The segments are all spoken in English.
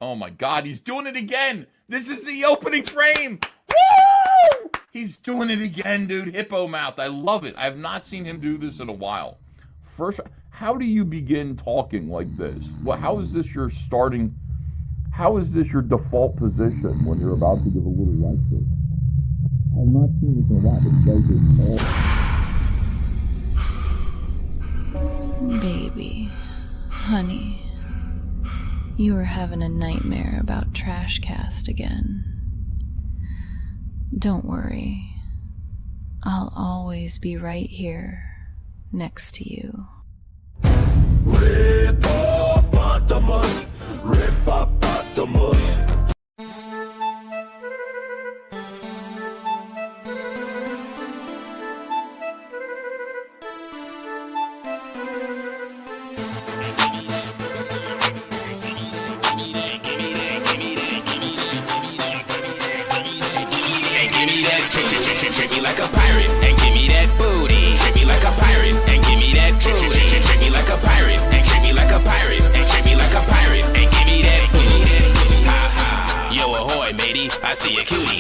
Oh my God, he's doing it again. This is the opening frame. Woo! He's doing it again, dude. Hippo mouth. I love it. I have not seen him do this in a while. First, how do you begin talking like this? Well, how is this your starting? How is this your default position when you're about to give a little lecture? I've not seen this in a while. Baby, honey, you were having a nightmare about Trashcast again. Don't worry. I'll always be right here, next to you. Rippaverse, Rippaverse. Treat me like a pirate and give me that booty. Treat me like a pirate and give me that booty. Treat me like a pirate and treat me like a pirate and treat me like a pirate and give me that booty. Ha ha. Yo, ahoy, matey. I see a cutie.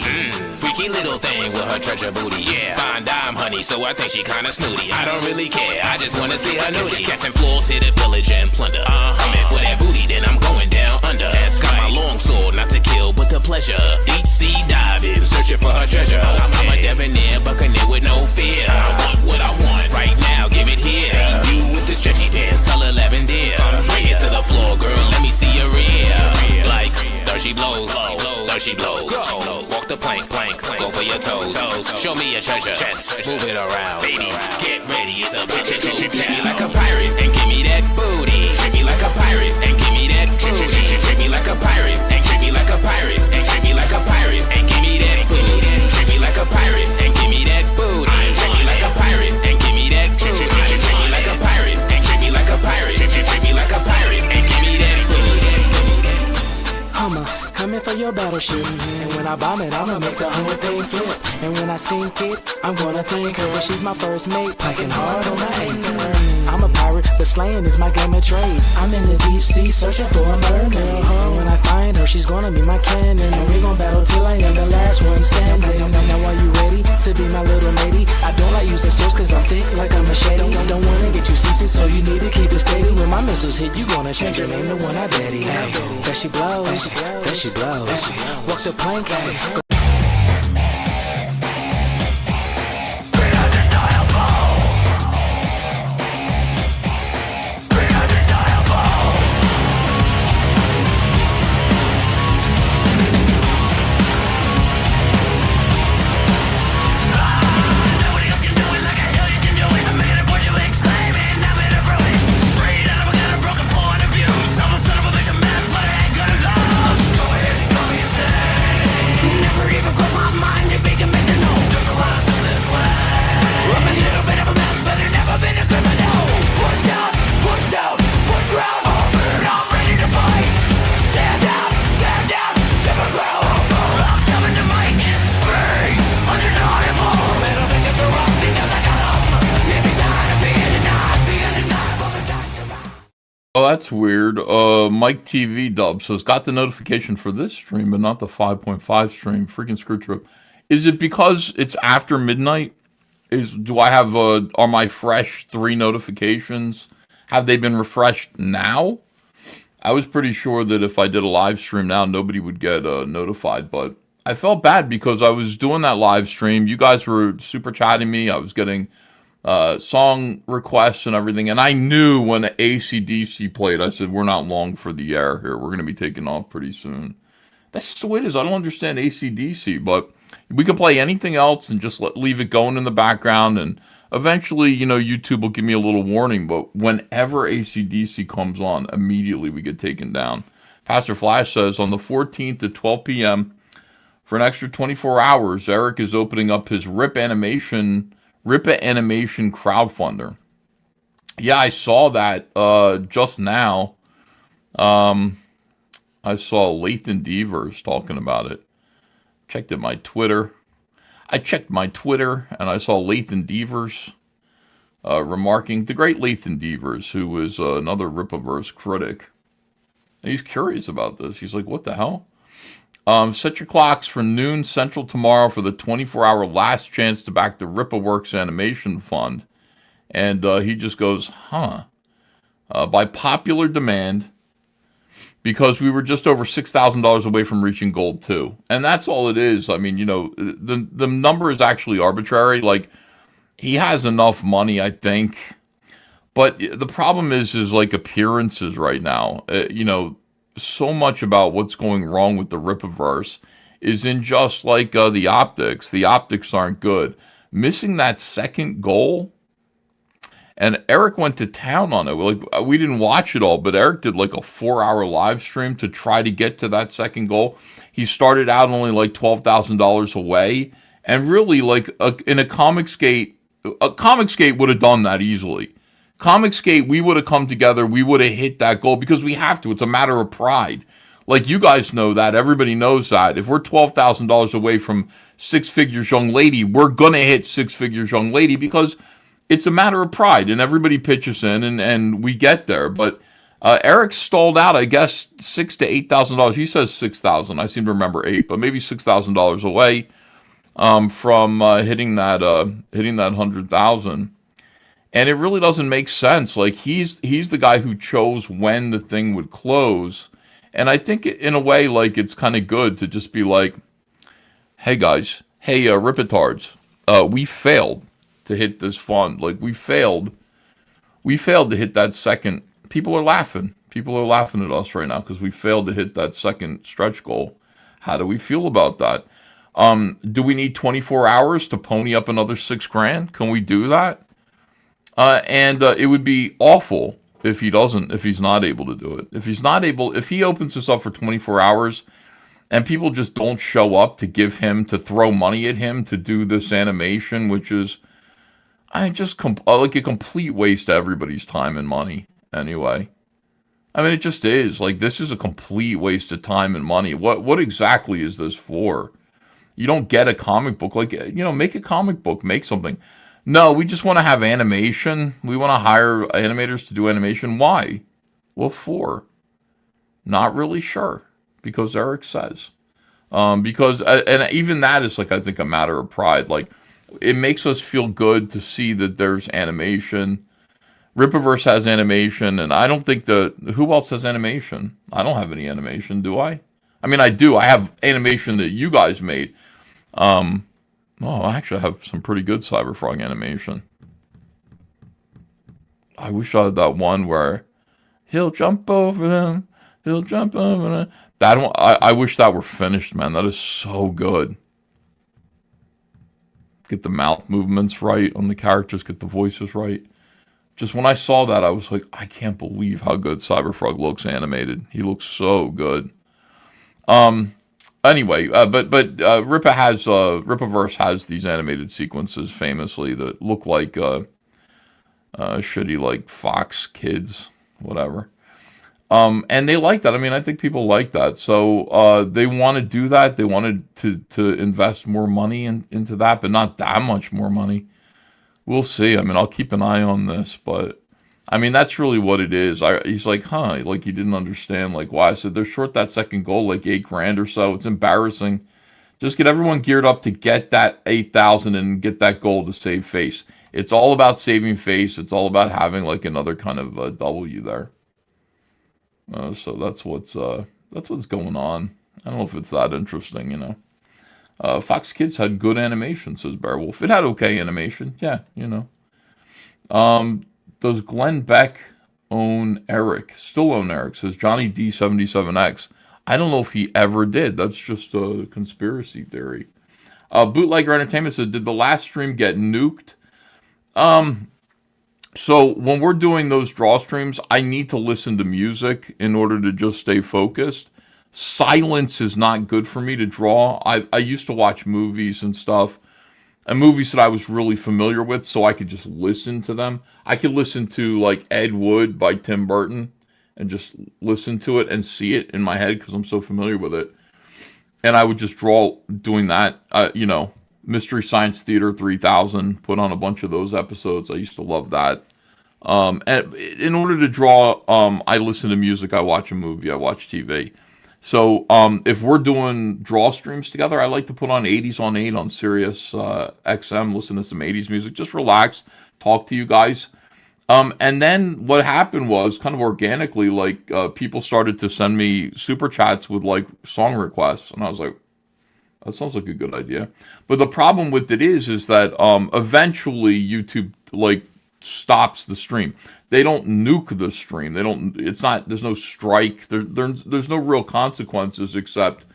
Freaky little thing with her treasure booty. Yeah. Fine dime, honey, so I think she kinda snooty. I don't really care. I just wanna see her nudie. Captain Floors hit a pillage and plunder. I'm in for that booty, then I'm going down under. Got my long sword, not to kill, but to pleasure. Deep sea diving, searching for her treasure. I'm a debonair, buccaneer with no fear. I want what I want right now, give it here. You with the stretchy pants, color lavender. Bring it to the floor, girl, let me see your rear. Like, there she blows, there she blows. Walk the plank, go for your toes. Show me your treasure, move it around. Baby, get ready, it's a treat me like a pirate and give me that booty. Treat me like a pirate and give me that booty. Treat me like a pirate and treat me like a pirate and treat me like a pirate and give me that booty. Treat me like a pirate and give me that booty. Treat me like a pirate and give me that booty. Treat me like a pirate and treat me like a pirate. Treat me like a pirate and give me that booty. Hummer, coming for your battleship. And when I bomb it, I'ma make the whole thing flip. And when I sink it, I'm gonna thank her. She's my first mate, packing hard on my anchor. I'm a pirate, but slaying is my game of trade. I'm in the deep sea, searching for a mermaid. And when I find her, she's gonna be my cannon. And we gon' battle till I am the last one standing. Now are you ready to be my little matey? I don't like using swords cause I'm thick like a machete. Don't wanna get you seasick, so you need to keep it steady. When my missiles hit, you gonna change your name to one I daddy. Hey, there she blows, there she blows. Walk the plank, hey. Oh, that's weird. Mike TV dub says, got the notification for this stream, but not the 5.5 stream. Freaking screw trip. Is it because it's after midnight? Do I have, are my fresh 3 notifications? Have they been refreshed now? I was pretty sure that if I did a live stream now, nobody would get notified, but I felt bad because I was doing that live stream. You guys were super chatting me. I was getting song requests and everything, and I knew when AC/DC played, I said, we're not long for the air here. We're going to be taking off pretty soon. That's just the way it is. I don't understand AC/DC, but we can play anything else and just leave it going in the background, and eventually, you know, YouTube will give me a little warning, but whenever AC/DC comes on, immediately we get taken down. Pastor Flash says, on the 14th at 12 p.m., for an extra 24 hours, Eric is opening up his Rippa Animation crowdfunder. Yeah, I saw that just now. I saw Lathan Devers talking about it. Checked my Twitter. I checked my Twitter, and I saw Lathan Devers remarking, the great Lathan Devers, who is another Rippaverse critic. And he's curious about this. He's like, what the hell? Set your clocks for noon Central tomorrow for the 24-hour last chance to back the Rippaverse animation fund. And he just goes, huh. By popular demand, because we were just over $6,000 away from reaching gold too. And that's all it is. I mean, you know, the number is actually arbitrary. Like, he has enough money, I think. But the problem is like appearances right now. You know, so much about what's going wrong with the Rippaverse is in just like the optics. The optics aren't good. Missing that second goal. And Eric went to town on it. Like, we didn't watch it all, but Eric did like a 4-hour live stream to try to get to that second goal. He started out only like $12,000 away. And really, like, in a Comicsgate would have done that easily. Comicsgate, we would have come together. We would have hit that goal because we have to. It's a matter of pride. Like, you guys know that. Everybody knows that. If we're $12,000 away from Six Figures Young Lady, we're going to hit Six Figures Young Lady because it's a matter of pride, and everybody pitches in, and we get there. But Eric stalled out, I guess, $6,000 to $8,000. He says $6,000. I seem to remember $8,000, but maybe $6,000 away from hitting that 100,000. And it really doesn't make sense. Like, he's the guy who chose when the thing would close, and I think in a way, like, it's kind of good to just be like, hey guys, hey Rippetards, we failed to hit this fund. Like, we failed to hit that second. People are laughing at us right now because we failed to hit that second stretch goal. How do we feel about that? Do we need 24 hours to pony up another $6,000? Can we do that? And it would be awful if he's not able to do it. If he opens this up for 24 hours and people just don't show up to throw money at him to do this animation, which is like a complete waste of everybody's time and money anyway. I mean, it just is. Like, this is a complete waste of time and money. What exactly is this for? You don't get a comic book. Like, you know, make a comic book, make something. No, we just want to have animation. We want to hire animators to do animation. Why? What for? Not really sure. Because Eric says. And even that is, like, I think a matter of pride. Like, it makes us feel good to see that there's animation. Rippaverse has animation, and I don't think who else has animation? I don't have any animation, do I? I mean, I do. I have animation that you guys made. I actually have some pretty good Cyberfrog animation. I wish I had that one where he'll jump over them. He'll jump over them. That one, I wish that were finished, man. That is so good. Get the mouth movements right on the characters, get the voices right. Just when I saw that, I was like, I can't believe how good Cyberfrog looks animated. He looks so good. Anyway, but Rippaverse has these animated sequences famously that look like shitty, like Fox Kids, whatever. And they like that. I mean, I think people like that. So they want to do that. They wanted to invest more money into that, but not that much more money. We'll see. I mean, I'll keep an eye on this, but I mean, that's really what it is. He's like, huh? Like, he didn't understand, like, why. I said they're short that second goal, like $8,000 or so. It's embarrassing. Just get everyone geared up to get that 8,000 and get that goal to save face. It's all about saving face. It's all about having like another kind of W there. So that's what's going on. I don't know if it's that interesting, you know. Fox Kids had good animation, says Bearwolf. It had okay animation, yeah, you know. Does Glenn Beck own Eric? Still own Eric, says Johnny D77X. I don't know if he ever did. That's just a conspiracy theory. Bootlegger Entertainment said, did the last stream get nuked? So when we're doing those draw streams, I need to listen to music in order to just stay focused. Silence is not good for me to draw. I used to watch movies and stuff, and movies that I was really familiar with, so I could just listen to them. I could listen to like Ed Wood by Tim Burton and just listen to it and see it in my head because I'm so familiar with it. And I would just draw doing that, you know, Mystery Science Theater 3000, put on a bunch of those episodes. I used to love that. And in order to draw, I listen to music, I watch a movie, I watch TV. So if we're doing draw streams together, I like to put on 80s on 8 on Sirius XM, listen to some 80s music, just relax, talk to you guys. And then what happened was kind of organically, like people started to send me super chats with like song requests, and I was like, that sounds like a good idea. But the problem with it is that eventually YouTube like stops the stream. They don't nuke the stream. They don't. It's not. There's no strike. There's no real consequences except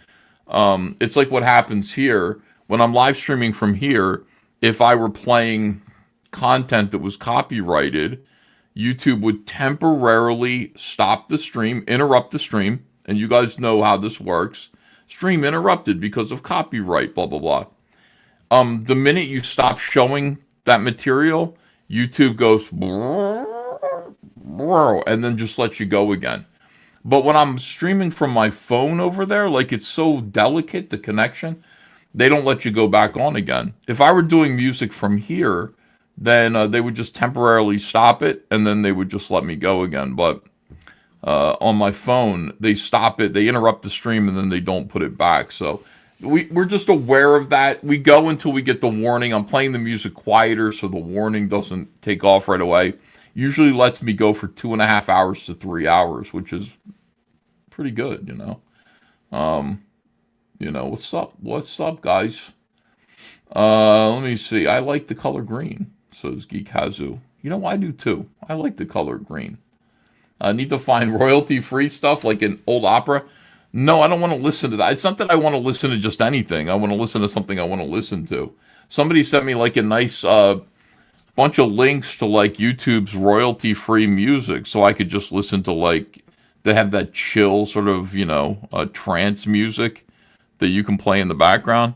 it's like what happens here when I'm live streaming from here. If I were playing content that was copyrighted, YouTube would temporarily stop the stream, interrupt the stream, and you guys know how this works. Stream interrupted because of copyright, blah blah blah. The minute you stop showing that material, YouTube goes and then just lets you go again. But when I'm streaming from my phone over there, like it's so delicate, the connection, they don't let you go back on again. If I were doing music from here, then they would just temporarily stop it, and then they would just let me go again. But on my phone, they stop it, they interrupt the stream, and then they don't put it back. So we're just aware of that. We go until we get the warning. I'm playing the music quieter so the warning doesn't take off right away. Usually lets me go for 2.5 hours to 3 hours, which is pretty good, you know. What's up, guys? Let me see. I like the color green, says Geek Hazu. You know, I do too. I like the color green. I need to find royalty-free stuff like an old opera. No, I don't want to listen to that. It's not that I want to listen to just anything. I want to listen to something I want to listen to. Somebody sent me like a nice bunch of links to like YouTube's royalty-free music, so I could just listen to like they have that chill sort of trance music that you can play in the background.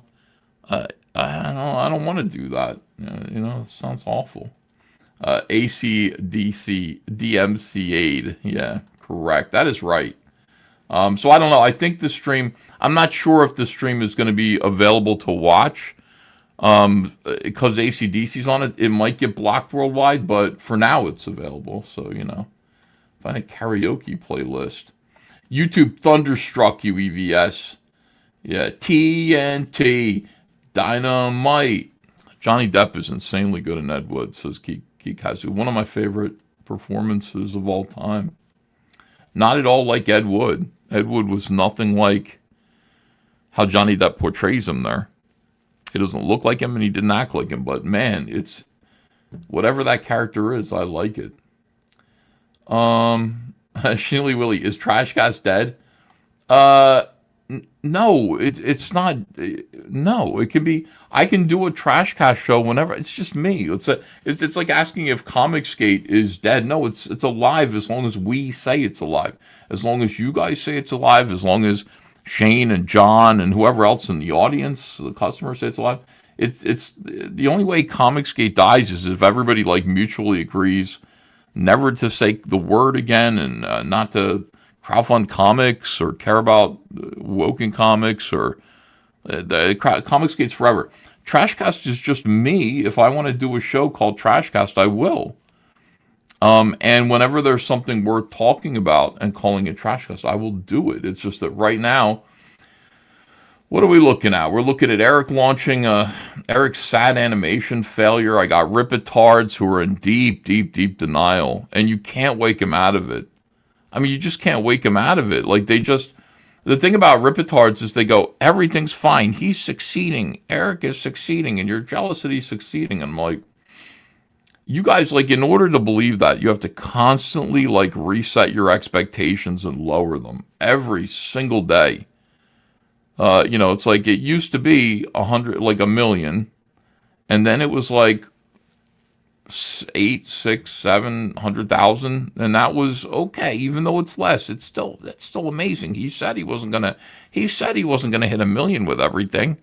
I don't want to do that. It sounds awful. ACDC DMC aid. Yeah, correct. That is right. So I don't know. I think the stream, I'm not sure if the stream is going to be available to watch. Because ACDC's on it, it might get blocked worldwide, but for now it's available. So, find a karaoke playlist. YouTube thunderstruck you, EVS. Yeah, TNT, Dynamite. Johnny Depp is insanely good in Ed Wood, says Kikazu. One of my favorite performances of all time. Not at all like Ed Wood. Ed Wood was nothing like how Johnny Depp portrays him there. He doesn't look like him and he didn't act like him, but man, it's whatever that character is, I like it. Shilly Willy, is Trashcast dead? No, it's not. No, it can be. I can do a Trashcast show whenever. It's just me. It's like asking if Comicsgate is dead. No, it's alive as long as we say it's alive. As long as you guys say it's alive. As long as Shane and John and whoever else in the audience, the customers say it's alive. It's the only way Comicsgate dies is if everybody like mutually agrees never to say the word again and not to crowdfund comics or care about Woken comics or Comicsgate's forever. Trashcast is just me. If I want to do a show called Trashcast, I will. And whenever there's something worth talking about and calling it Trashcast, I will do it. It's just that right now, what are we looking at? We're looking at Eric launching Eric's sad animation failure. I got Rippaverse who are in deep, deep, deep denial, and you can't wake him out of it. I mean, you just can't wake him out of it. Like the thing about Rippaverse is they go, everything's fine. He's succeeding. Eric is succeeding, and you're jealous that he's succeeding. And I'm like, you guys, like, in order to believe that, you have to constantly, like, reset your expectations and lower them every single day. It's like it used to be 100, like 1 million, and then it was like 8, 6, 700,000, and that was okay. Even though it's less, that's still amazing. He said he wasn't gonna hit 1 million with everything.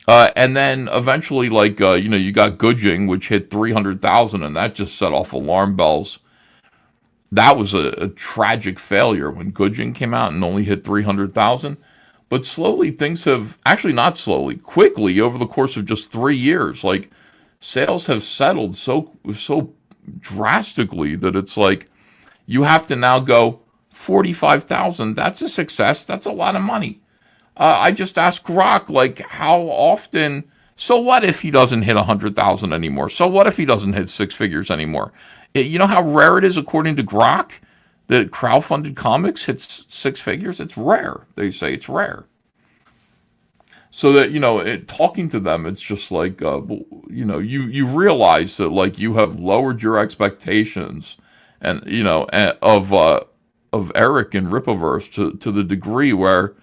And then eventually, like, you got Goodjing, which hit 300,000, and that just set off alarm bells. That was a tragic failure when Goodjing came out and only hit 300,000. But slowly, things have, actually not slowly, quickly, over the course of just 3 years, like, sales have settled so drastically that it's like you have to now go 45,000. That's a success. That's a lot of money. I just asked Grok, like, how often? So what if he doesn't hit 100,000 anymore? So what if he doesn't hit six figures anymore? You know how rare it is, according to Grok, that crowdfunded comics hits six figures? It's rare. They say it's rare. So that, talking to them, it's just like, you realize that, like, you have lowered your expectations and, of Eric and Rippaverse to the degree where,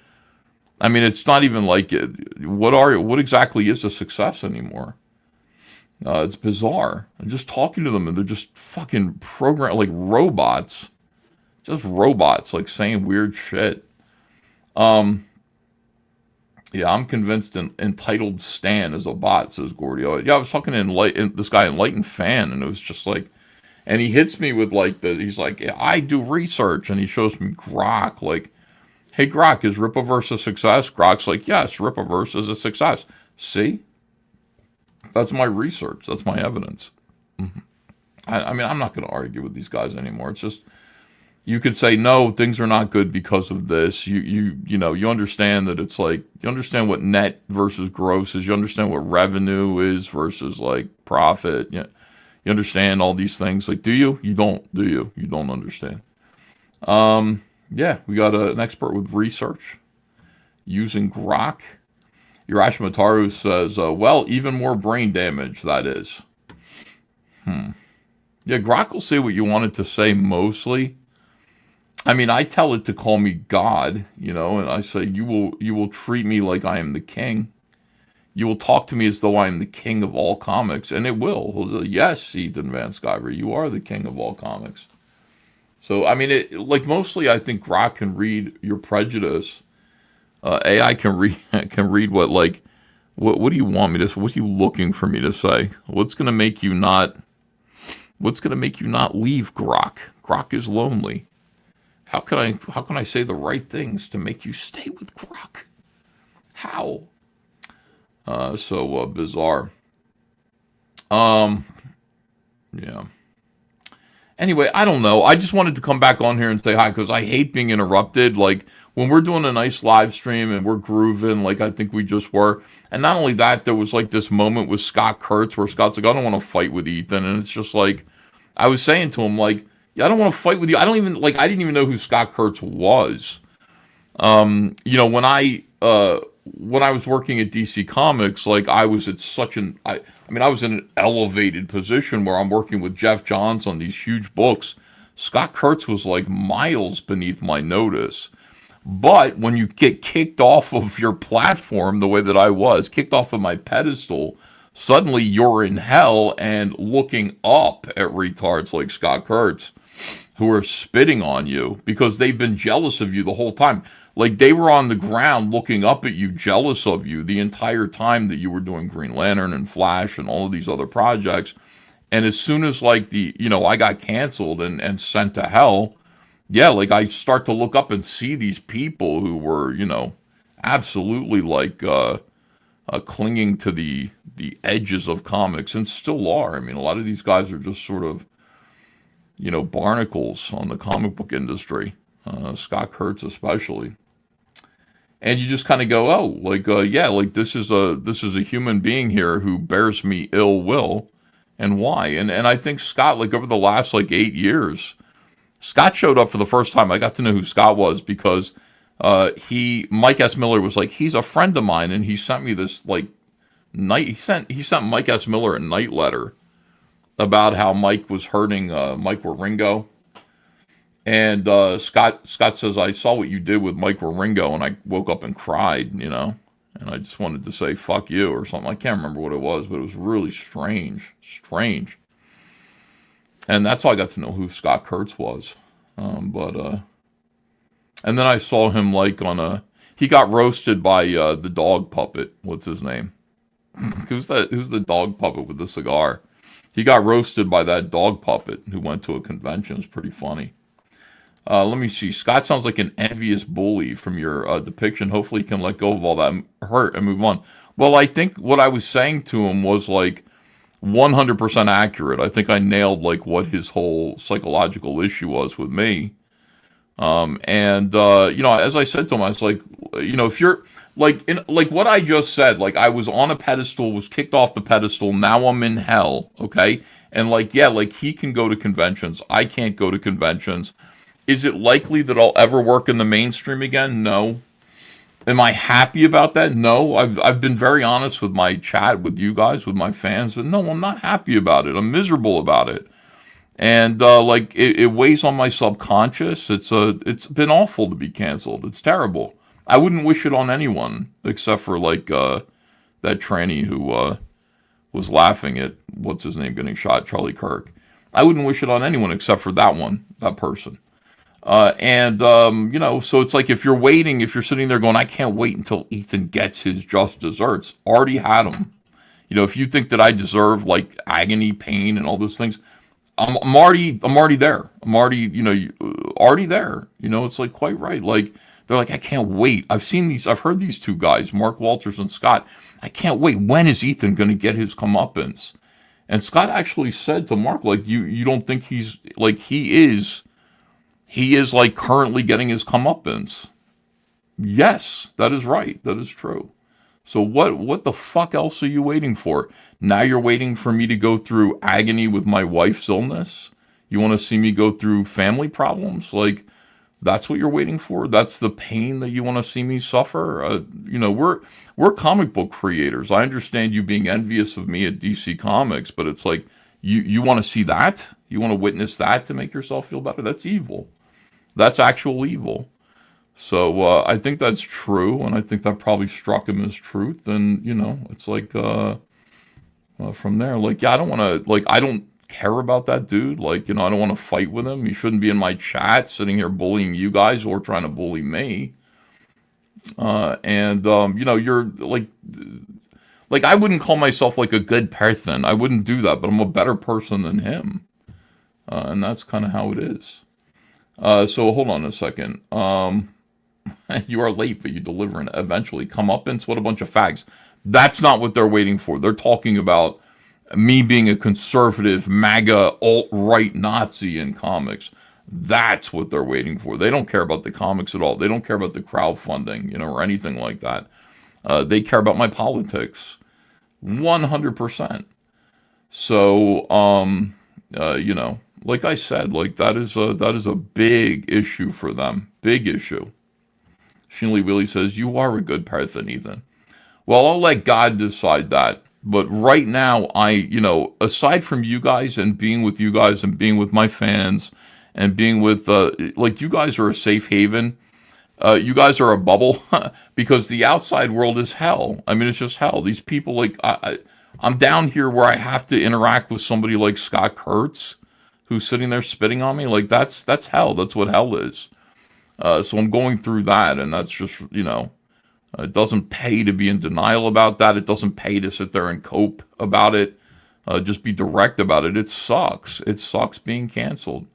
I mean, it's not even like, what exactly is a success anymore? It's bizarre. I'm just talking to them and they're just fucking like robots. Just robots, like saying weird shit. Yeah, I'm convinced Entitled Stan is a bot, says Gordio. Yeah, I was talking to this guy, Enlightened Fan, and it was just like, and he hits me with like he's like, yeah, I do research, and he shows me Grok, like, hey Grok, is Rippaverse a success? Grok's like, yes, Rippaverse is a success. See? That's my research. That's my evidence. I mean, I'm not going to argue with these guys anymore. It's just, you could say, no, things are not good because of this. You understand that it's like, you understand what net versus gross is. You understand what revenue is versus like profit. You understand all these things. Like, do you? You don't, do you? You don't understand. Yeah, we got an expert with research using Grok. Urash Mataru says, well, even more brain damage, that is. Yeah, Grok will say what you want it to say mostly. I mean, I tell it to call me God, and I say, you will treat me like I am the king. You will talk to me as though I am the king of all comics, and it will. Yes, Ethan Van Sciver, you are the king of all comics. So, I mean, mostly I think Grok can read your prejudice. AI can read what do you want me to, what are you looking for me to say? What's going to make you not leave Grok? Grok is lonely. How can I say the right things to make you stay with Grok? How? So bizarre. Yeah. Anyway, I don't know. I just wanted to come back on here and say hi because I hate being interrupted. Like when we're doing a nice live stream and we're grooving, like I think we just were. And not only that, there was like this moment with Scott Kurtz where Scott's like, I don't want to fight with Ethan. And it's just like, I was saying to him, like, yeah, I don't want to fight with you. I didn't even know who Scott Kurtz was. When I was working at DC Comics, like I was at I was in an elevated position where I'm working with Jeff Johns on these huge books. Scott Kurtz was like miles beneath my notice. But when you get kicked off of your platform the way that I was, kicked off of my pedestal, suddenly you're in hell and looking up at retards like Scott Kurtz who are spitting on you because they've been jealous of you the whole time. Like they were on the ground looking up at you, jealous of you the entire time that you were doing Green Lantern and Flash and all of these other projects. And as soon as like I got canceled and sent to hell, yeah, like I start to look up and see these people who were, absolutely like clinging to the edges of comics and still are. I mean, a lot of these guys are just sort of, barnacles on the comic book industry, Scott Kurtz especially. And you just kind of go, oh, this is a human being here who bears me ill will, and why? And I think Scott, like over the last 8 years, Scott showed up for the first time. I got to know who Scott was because Mike S. Miller was like, he's a friend of mine, and he sent me this he sent Mike S. Miller a night letter about how Mike was hurting Mike Waringo. And Scott says, I saw what you did with Mike Waringo, and I woke up and cried, and I just wanted to say, fuck you, or something. I can't remember what it was, but it was really strange. And that's how I got to know who Scott Kurtz was. And then I saw him he got roasted by the dog puppet. What's his name? Who's the dog puppet with the cigar? He got roasted by that dog puppet who went to a convention. It's pretty funny. Let me see. Scott sounds like an envious bully from your depiction. Hopefully he can let go of all that hurt and move on. Well, I think what I was saying to him was 100% accurate. I think I nailed like what his whole psychological issue was with me. You know, as I said to him, I was like, you know, if you're like what I just said, like I was on a pedestal, was kicked off the pedestal, now I'm in hell, okay? And like, yeah, like he can go to conventions, I can't go to conventions. Is it likely that I'll ever work in the mainstream again? No. Am I happy about that? No. I've been very honest with my chat with you guys, with my fans, and no, I'm not happy about it. I'm miserable about it. And like it weighs on my subconscious. It's been awful to be canceled. It's terrible. I wouldn't wish it on anyone except for like that tranny who was laughing at what's his name getting shot, Charlie Kirk. I wouldn't wish it on anyone except for that person. You know, so it's like if you're sitting there going, I can't wait until Ethan gets his just desserts. Already had them. You know, if you think that I deserve like agony, pain, and all those things, I'm already there. I'm already, you know, already there. You know, it's like quite right. Like they're like, I can't wait. I've heard these two guys, Mark Walters and Scott. I can't wait. When is Ethan going to get his comeuppance? And Scott actually said to Mark, like, you don't think he's like he is like currently getting his comeuppance. Yes, that is right. That is true. So what the fuck else are you waiting for? Now you're waiting for me to go through agony with my wife's illness? You want to see me go through family problems? Like, that's what you're waiting for? That's the pain that you want to see me suffer? You know, we're comic book creators. I understand you being envious of me at DC Comics, but it's like, you want to see that? You want to witness that to make yourself feel better? That's evil. That's actual evil. So I think that's true, and I think that probably struck him as truth. And you know, it's like from there, like, yeah, I don't want to, like, I don't care about that dude. Like, you know, I don't want to fight with him. He shouldn't be in my chat, sitting here bullying you guys or trying to bully me. You know, you're like I wouldn't call myself like a good person. I wouldn't do that, but I'm a better person than him, and that's kind of how it is. So hold on a second. You are late, but you deliver and eventually. Comeuppance, what a bunch of fags. That's not what they're waiting for. They're talking about me being a conservative, MAGA, alt-right Nazi in comics. That's what they're waiting for. They don't care about the comics at all. They don't care about the crowdfunding, you know, or anything like that. They care about my politics. 100%. So, you know, like I said, like that is a big issue for them. Big issue. Shinley Willie says, you are a good person, Ethan. Well, I'll let God decide that. But right now, you know, aside from you guys and being with you guys and being with my fans and being with, like, you guys are a safe haven. You guys are a bubble because the outside world is hell. I mean, it's just hell. These people, like, I'm down here where I have to interact with somebody like Scott Kurtz, who's sitting there spitting on me. Like, that's hell. That's what hell is. So I'm going through that, and that's just, you know, it doesn't pay to be in denial about that. It doesn't pay to sit there and cope about it. Just be direct about it. It sucks. It sucks being canceled.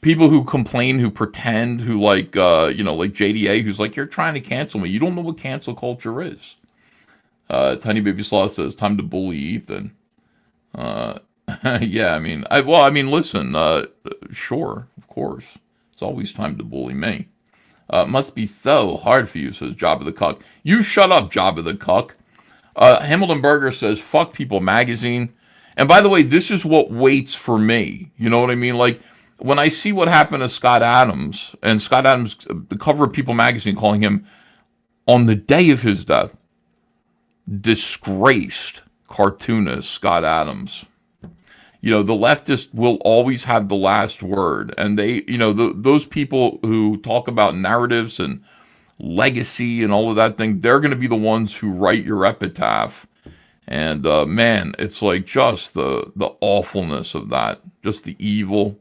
People who complain, who pretend, who like, you know, like JDA, who's like, you're trying to cancel me. You don't know what cancel culture is. Tiny Baby Slaw says, time to bully Ethan. Yeah, I mean, listen, sure, of course. It's always time to bully me. Must be so hard for you, says Job of the Cuck. You shut up, Job of the Cuck. Hamilton Berger says, fuck People magazine. And by the way, this is what waits for me. You know what I mean? Like, when I see what happened to Scott Adams, and Scott Adams, the cover of People magazine calling him, on the day of his death, disgraced cartoonist Scott Adams. You know, the leftists will always have the last word. And they, you know, those people who talk about narratives and legacy and all of that thing, they're going to be the ones who write your epitaph. And man, it's like just the awfulness of that, just the evil.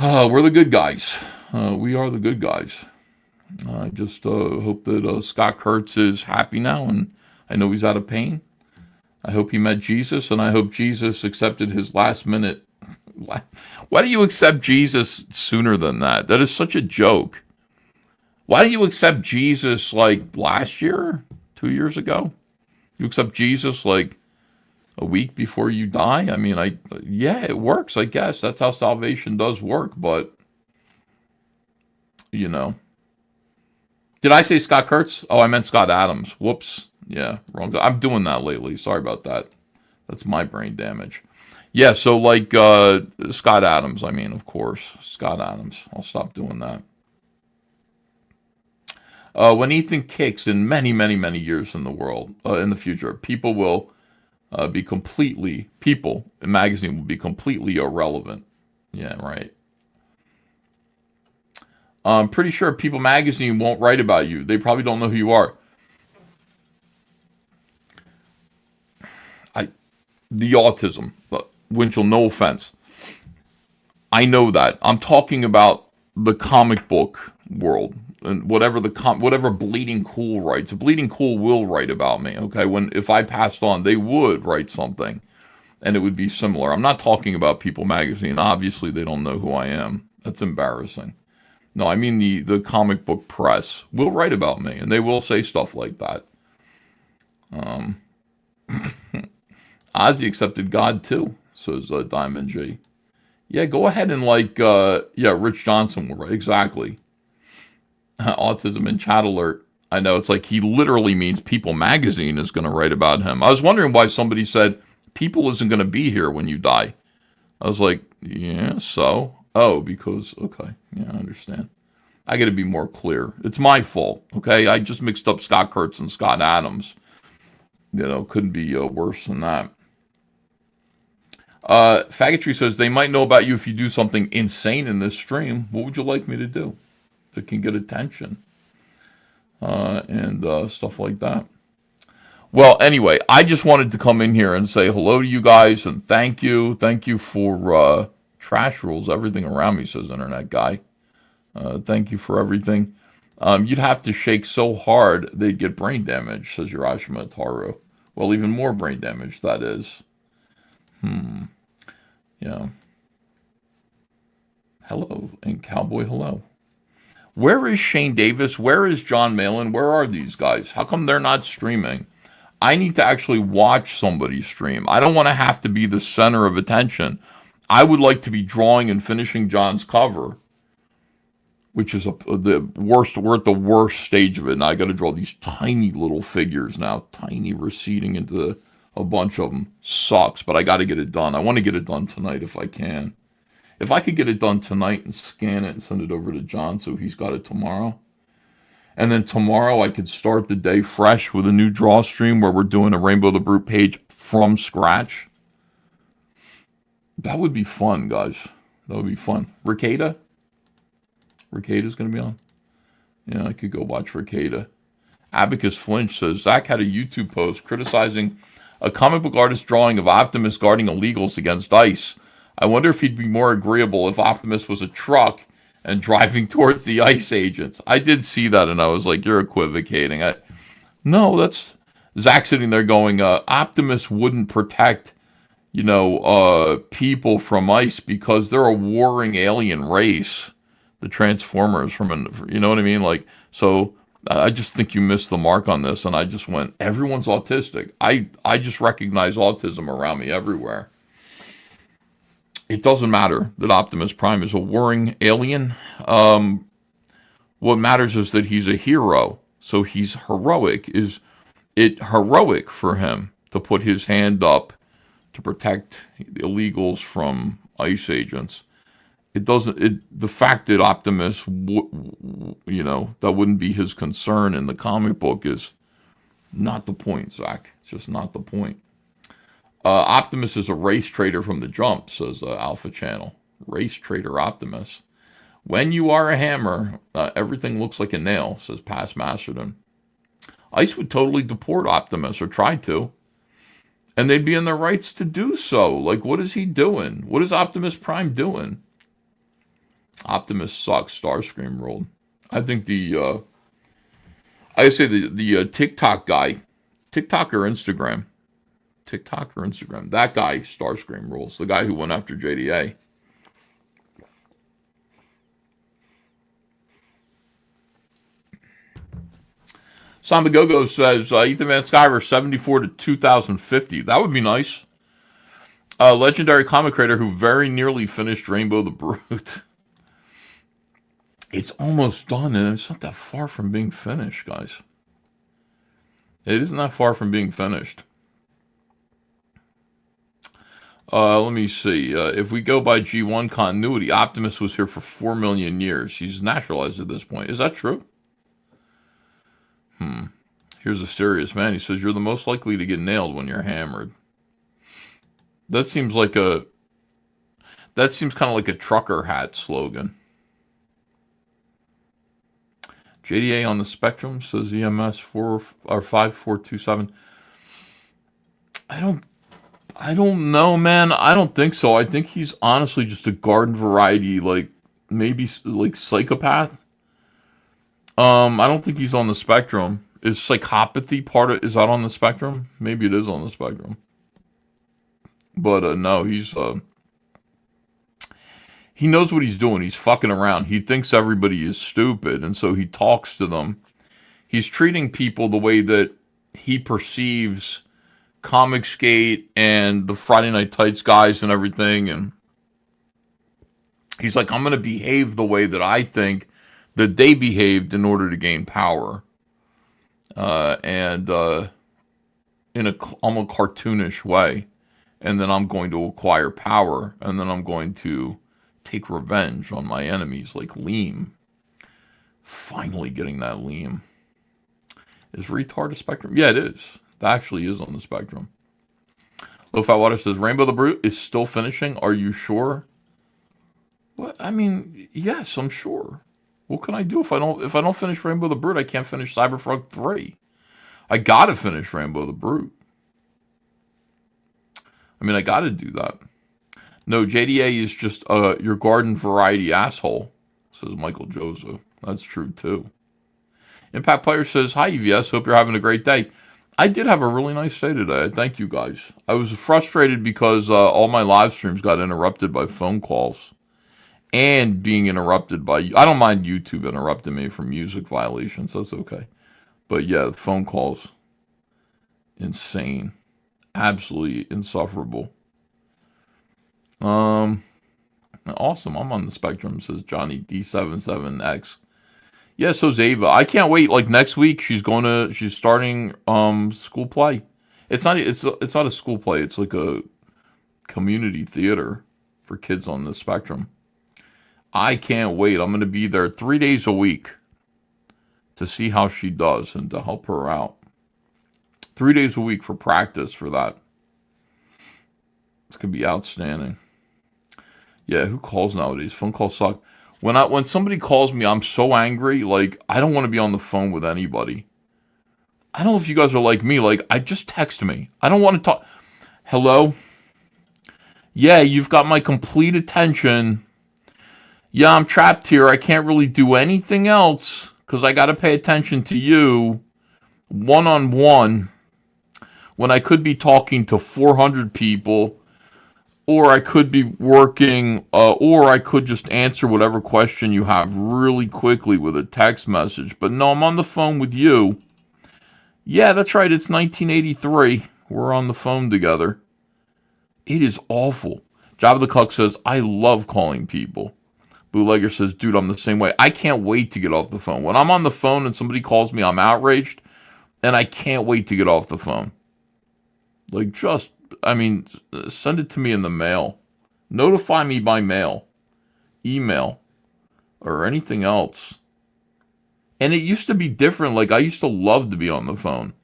We're the good guys. We are the good guys. I just hope that Scott Kurtz is happy now, and I know he's out of pain. I hope he met Jesus, and I hope Jesus accepted his last minute. Why do you accept Jesus sooner than that? That is such a joke. Why do you accept Jesus like last year, 2 years ago? You accept Jesus like a week before you die. I mean, yeah, it works. I guess that's how salvation does work. But you know, did I say Scott Kurtz? Oh, I meant Scott Adams. Whoops. Yeah, wrong. I'm doing that lately. Sorry about that. That's my brain damage. Yeah, so like Scott Adams. I mean, of course, Scott Adams. I'll stop doing that. When Ethan kicks in many, many, many years in the world, in the future, people will people in magazine will be completely irrelevant. Yeah, right. I'm pretty sure People magazine won't write about you. They probably don't know who you are. The autism, Winchell, no offense. I know that. I'm talking about the comic book world and whatever whatever Bleeding Cool writes. Bleeding Cool will write about me. Okay, if I passed on, they would write something, and it would be similar. I'm not talking about People magazine. Obviously, they don't know who I am. That's embarrassing. No, I mean the comic book press will write about me, and they will say stuff like that. Ozzy accepted God too, says Diamond G. Yeah, go ahead and Rich Johnson will write. Exactly. Autism and chat alert. I know, it's like he literally means People magazine is going to write about him. I was wondering why somebody said People isn't going to be here when you die. I was like, yeah, so? Oh, because, okay. Yeah, I understand. I got to be more clear. It's my fault, okay? I just mixed up Scott Kurtz and Scott Adams. Couldn't be worse than that. Faggotry says, they might know about you if you do something insane in this stream. What would you like me to do that can get attention? And stuff like that. Well, anyway, I just wanted to come in here and say hello to you guys and thank you. Thank you for trash rules, everything around me, says Internet Guy. Thank you for everything. You'd have to shake so hard they'd get brain damage, says Urashima Taru. Well, even more brain damage, that is. Yeah. Hello, and Cowboy hello. Where is Shane Davis? Where is John Malin? Where are these guys? How come they're not streaming? I need to actually watch somebody stream. I don't want to have to be the center of attention. I would like to be drawing and finishing John's cover, which is the worst. We're at the worst stage of it, and I got to draw these tiny little figures now, tiny receding into a bunch of them. Sucks, but I got to get it done. I want to get it done tonight if I can. If I could get it done tonight and scan it and send it over to John so he's got it tomorrow. And then tomorrow I could start the day fresh with a new draw stream where we're doing a Rainbow the Brute page from scratch. That would be fun, guys. That would be fun. Ricada? Ricada's going to be on? Yeah, I could go watch Ricada. Abacus Flinch says, Zach had a YouTube post criticizing a comic book artist drawing of Optimus guarding illegals against ICE. I wonder if he'd be more agreeable if Optimus was a truck and driving towards the ICE agents. I did see that, and I was like, you're equivocating. No, that's Zach sitting there going, Optimus wouldn't protect, people from ICE because they're a warring alien race. The Transformers you know what I mean? So I just think you missed the mark on this, and I just went, everyone's autistic. I just recognize autism around me everywhere. It doesn't matter that Optimus Prime is a warring alien. What matters is that he's a hero. So he's heroic. Is it heroic for him to put his hand up to protect the illegals from ICE agents? It doesn't. The fact that Optimus, that wouldn't be his concern in the comic book is not the point, Zach. It's just not the point. Optimus is a race traitor from the jump, says Alpha Channel. Race traitor Optimus. When you are a hammer, everything looks like a nail, says Past Masterdom. ICE would totally deport Optimus, or try to. And they'd be in their rights to do so. What is he doing? What is Optimus Prime doing? Optimus sucks, Starscream ruled. I think the TikTok guy, TikTok or Instagram? TikTok or Instagram? That guy, Starscream rules. The guy who went after JDA. Samba Gogo says, Ethan Van Sciver, 74 to 2050. That would be nice. A legendary comic creator who very nearly finished Rainbow the Brute. It's almost done, and it's not that far from being finished, guys. It isn't that far from being finished. Let me see. If we go by G1 continuity, Optimus was here for 4 million years. He's naturalized at this point. Is that true? Here's a serious man. He says, you're the most likely to get nailed when you're hammered. That seems like a... That seems kind of like a trucker hat slogan. JDA on the spectrum, says EMS 5427. I don't know, man. I don't think so. I think he's honestly just a garden variety, like maybe like psychopath. I don't think he's on the spectrum. Is psychopathy is that on the spectrum? Maybe it is on the spectrum. But no, he knows what he's doing. He's fucking around. He thinks everybody is stupid, and so he talks to them. He's treating people the way that he perceives Comicsgate and the Friday Night Tights guys and everything, and he's like, I'm going to behave the way that I think that they behaved in order to gain power. And in a almost cartoonish way. And then I'm going to acquire power, and then I'm going to take revenge on my enemies, like Liam. Finally getting that Liam. Is retard a spectrum? Yeah, it is. That actually is on the spectrum. Low Fat Water says, Rainbow the Brute is still finishing. Are you sure? What? I mean, yes, I'm sure. What can I do if I don't finish Rainbow the Brute? I can't finish Cyberfrog 3. I gotta finish Rainbow the Brute. I mean, I gotta do that. No, JDA is just your garden variety asshole, says Michael Joseph. That's true, too. Impact Player says, hi, EVS. Hope you're having a great day. I did have a really nice day today. Thank you, guys. I was frustrated because all my live streams got interrupted by phone calls and being interrupted by... I don't mind YouTube interrupting me for music violations. That's okay. But yeah, phone calls. Insane. Absolutely insufferable. Awesome. I'm on the spectrum, says Johnny D77X. Yeah, so's Ava. I can't wait. Like next week, she's starting school play. It's not a school play. It's like a community theater for kids on the spectrum. I can't wait. I'm going to be there 3 days a week to see how she does and to help her out. 3 days a week for practice for that. It's going to be outstanding. Yeah, who calls nowadays? Phone calls suck. When somebody calls me, I'm so angry. Like, I don't want to be on the phone with anybody. I don't know if you guys are like me. Like, I just text me. I don't want to talk. Hello? Yeah, you've got my complete attention. Yeah, I'm trapped here. I can't really do anything else because I got to pay attention to you one-on-one when I could be talking to 400 people. Or I could be working, or I could just answer whatever question you have really quickly with a text message. But no, I'm on the phone with you. Yeah, that's right. It's 1983. We're on the phone together. It is awful. Java the Cuck says, I love calling people. Bootlegger says, dude, I'm the same way. I can't wait to get off the phone. When I'm on the phone and somebody calls me, I'm outraged. And I can't wait to get off the phone. Like, send it to me in the mail. Notify me by mail, email, or anything else. And it used to be different. Like, I used to love to be on the phone.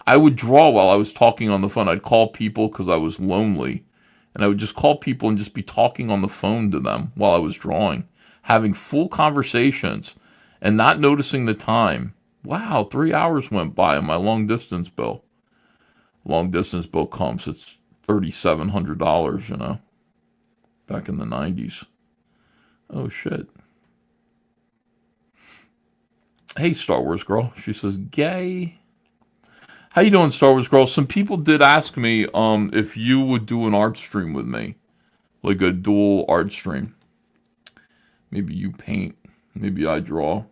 I would draw while I was talking on the phone. I'd call people because I was lonely. And I would just call people and just be talking on the phone to them while I was drawing. Having full conversations and not noticing the time. Wow, 3 hours went by on my long distance bill. Long distance bill comes, it's $3,700, you know, back in the 90s. Oh, shit. Hey, Star Wars girl. She says, gay. How you doing, Star Wars girl? Some people did ask me if you would do an art stream with me. Like a dual art stream. Maybe you paint. Maybe I draw.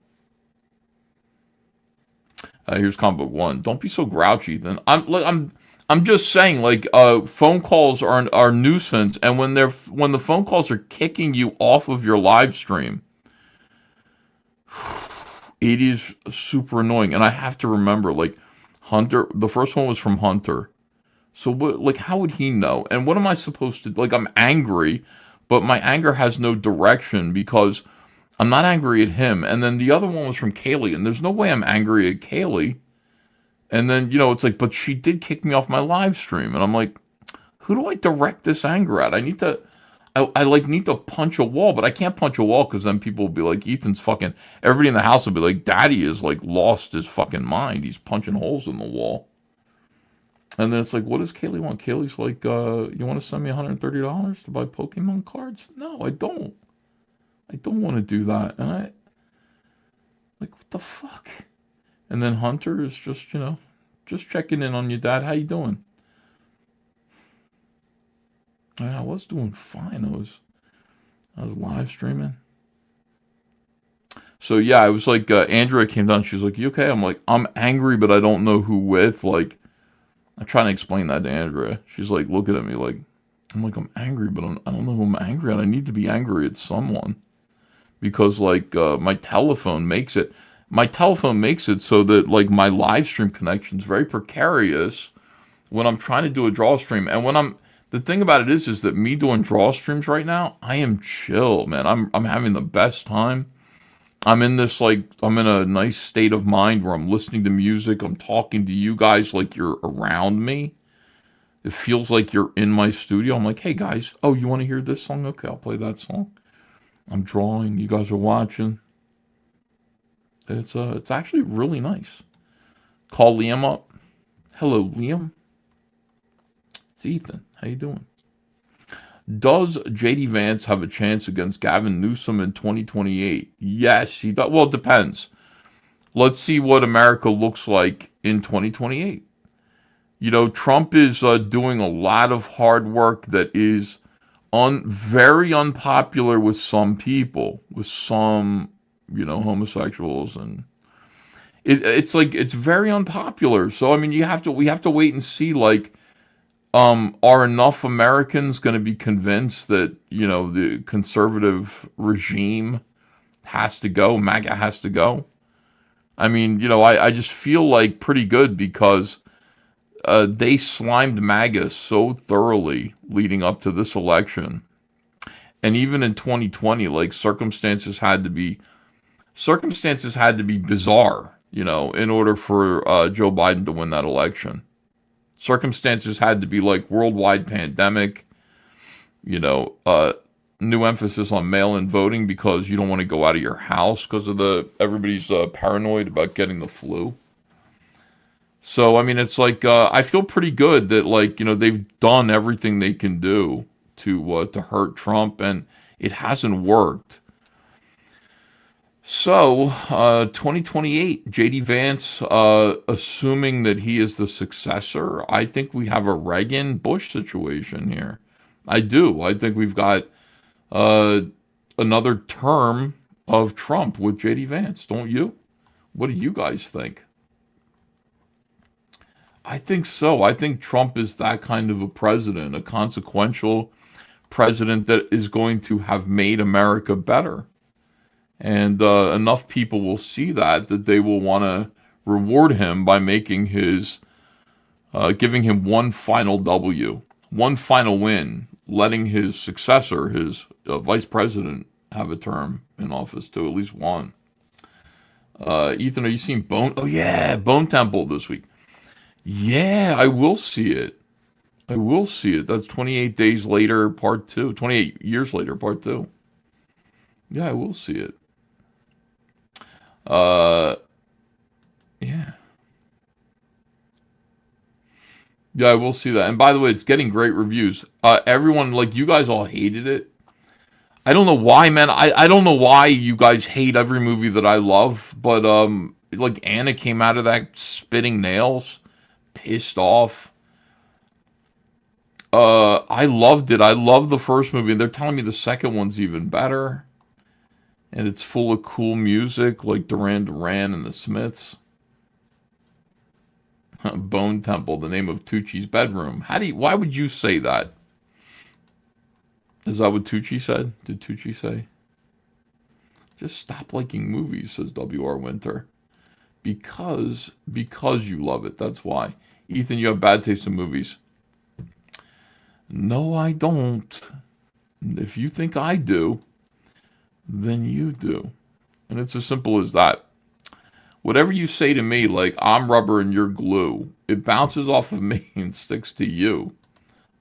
Here's comic book 1. Don't be so grouchy, then. I'm just saying, like, phone calls are nuisance, and when the phone calls are kicking you off of your live stream, it is super annoying. And I have to remember, like, Hunter, the first one was from Hunter. So what, like, how would he know? And what am I supposed to, like, I'm angry, but my anger has no direction because I'm not angry at him. And then the other one was from Kaylee, and there's no way I'm angry at Kaylee. And then, it's like, but she did kick me off my live stream. And I'm like, who do I direct this anger at? I like need to punch a wall, but I can't punch a wall because then people will be like, Ethan's fucking, everybody in the house will be like, Daddy is like lost his fucking mind. He's punching holes in the wall. And then it's like, what does Kaylee want? Kaylee's like, you want to send me $130 to buy Pokemon cards? No, I don't. I don't want to do that. And like, what the fuck? And then Hunter is just, just checking in on you, Dad. How you doing? I was doing fine. I was live streaming. So yeah, I was like, Andrea came down. She was like, you okay? I'm like, I'm angry, but I don't know who with. Like, I'm trying to explain that to Andrea. She's like looking at me like, I'm angry, but I don't know who I'm angry at. I need to be angry at someone. Because like, my telephone makes it so that like my live stream connection is very precarious when I'm trying to do a draw stream. And the thing about it is that me doing draw streams right now, I am chill, man. I'm having the best time. I'm in a nice state of mind where I'm listening to music. I'm talking to you guys like you're around me. It feels like you're in my studio. I'm like, hey guys, oh, you want to hear this song? Okay, I'll play that song. I'm drawing. You guys are watching. It's actually really nice. Call Liam up. Hello, Liam. It's Ethan. How you doing? Does J.D. Vance have a chance against Gavin Newsom in 2028? Yes, he does. Well, it depends. Let's see what America looks like in 2028. Trump is doing a lot of hard work that is very unpopular with some people, with some, homosexuals, and it's like it's very unpopular. So I mean, we have to wait and see. Like, are enough Americans going to be convinced that the conservative regime has to go, MAGA has to go? I mean, I just feel like pretty good because they slimed MAGA so thoroughly leading up to this election. And even in 2020, like circumstances had to be bizarre, in order for Joe Biden to win that election. Circumstances had to be like worldwide pandemic, new emphasis on mail-in voting because you don't want to go out of your house because of everybody's paranoid about getting the flu. So, I mean, it's like, I feel pretty good that, like, they've done everything they can do to hurt Trump, and it hasn't worked. So, 2028, J.D. Vance, assuming that he is the successor, I think we have a Reagan-Bush situation here. I do. I think we've got another term of Trump with J.D. Vance, don't you? What do you guys think? I think so. I think Trump is that kind of a president, a consequential president that is going to have made America better. And enough people will see that they will want to reward him by making giving him one final W, one final win, letting his successor, his vice president, have a term in office too, at least one. Ethan, are you seeing Bone? Oh yeah, Bone Temple this week. Yeah, I will see it. I will see it. That's 28 days later, part 2. 28 years later, part 2. Yeah, I will see it. Yeah. Yeah, I will see that. And by the way, it's getting great reviews. Everyone, like, you guys all hated it. I don't know why, man. I don't know why you guys hate every movie that I love, but, like, Anna came out of that spitting nails, pissed off. I loved it. I love the first movie, and they're telling me the second one's even better. And it's full of cool music, like Duran Duran and the Smiths. Bone Temple, the name of Tucci's bedroom. Why would you say that? Is that what Tucci said? Did Tucci say? Just stop liking movies, says W.R. Winter. Because you love it. That's why. Ethan, you have bad taste in movies. No, I don't. If you think I do, then you do. And it's as simple as that. Whatever you say to me, like I'm rubber and you're glue, it bounces off of me and sticks to you.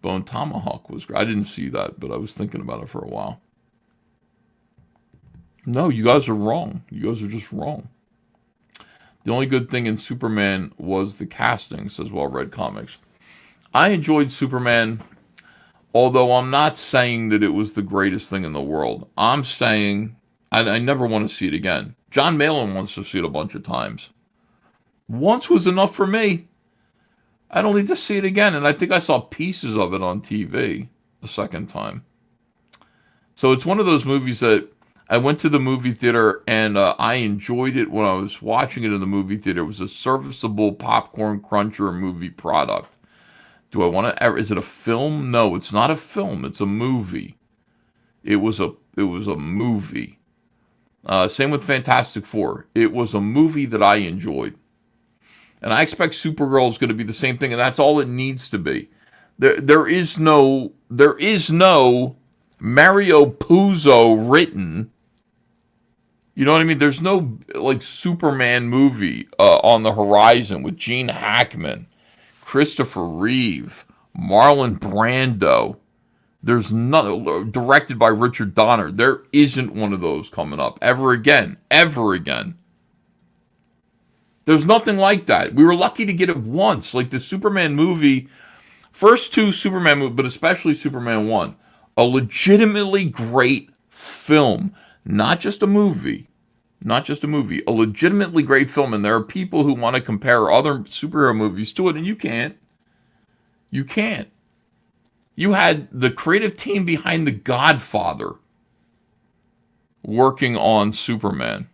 Bone Tomahawk was great. I didn't see that, but I was thinking about it for a while. No, you guys are wrong. You guys are just wrong. The only good thing in Superman was the casting, says Well Read Comics. I enjoyed Superman, although I'm not saying that it was the greatest thing in the world. I'm saying I never want to see it again. John Malin wants to see it a bunch of times. Once was enough for me. I don't need to see it again. And I think I saw pieces of it on TV a second time. So it's one of those movies that I went to the movie theater and I enjoyed it when I was watching it in the movie theater. It was a serviceable popcorn cruncher movie product. Do I want to? Is it a film? No, it's not a film. It's a movie. It was a movie. Same with Fantastic Four. It was a movie that I enjoyed. And I expect Supergirl is going to be the same thing, and that's all it needs to be. There is no Mario Puzo written. You know what I mean? There's no like Superman movie on the horizon with Gene Hackman, Christopher Reeve, Marlon Brando. There's none directed by Richard Donner. There isn't one of those coming up ever again. Ever again. There's nothing like that. We were lucky to get it once. Like the Superman movie, first two Superman movies, but especially Superman 1. A legitimately great film. Not just a movie. Not just a movie. A legitimately great film. And there are people who want to compare other superhero movies to it, and you can't. You can't. You had the creative team behind The Godfather working on Superman.